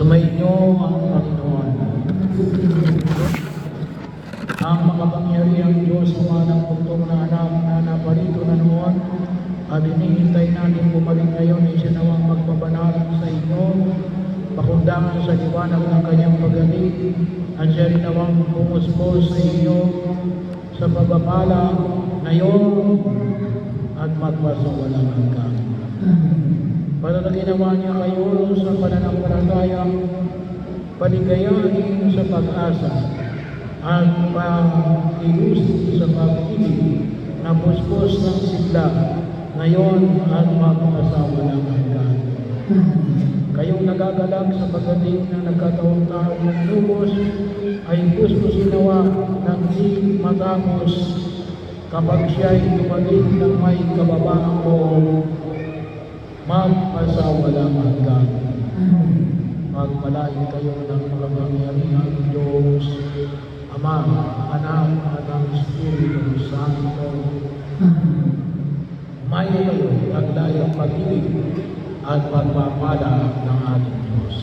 Sumainyo ang Panginoon. Ang makapangyarihang Diyos, Ama ng puntong na anak na naparito na noon, at hinihintay natin bumalik ngayon ay siya nawang magpabanal sa inyo, pakundangan sa liwanag ng kanyang pag-alit, at siya rin nawang pumuspos sa inyo sa pagpapala ngayon at magpasawalang hanggan. Para na ginawa niya kayo sa pananampalatayang paligayahin sa pag-asa at pag-ilusin sa pag-ibig na puspos ng sigla ngayon at magpasawalang hanggan. Kayong nagagalang sa pagdating na nagkataon-taon ng lubos ay puspusin nawa ng di matapos kapag siya'y dumating ng may kababaang loob, magpasawalang hanggan. Magpalain kayo ng makapangyarihang Diyos, Ama, Anak, at ang Espiritu Santo. Mayo kayo ang layang pag-ibig at pagpapala ng ating Diyos.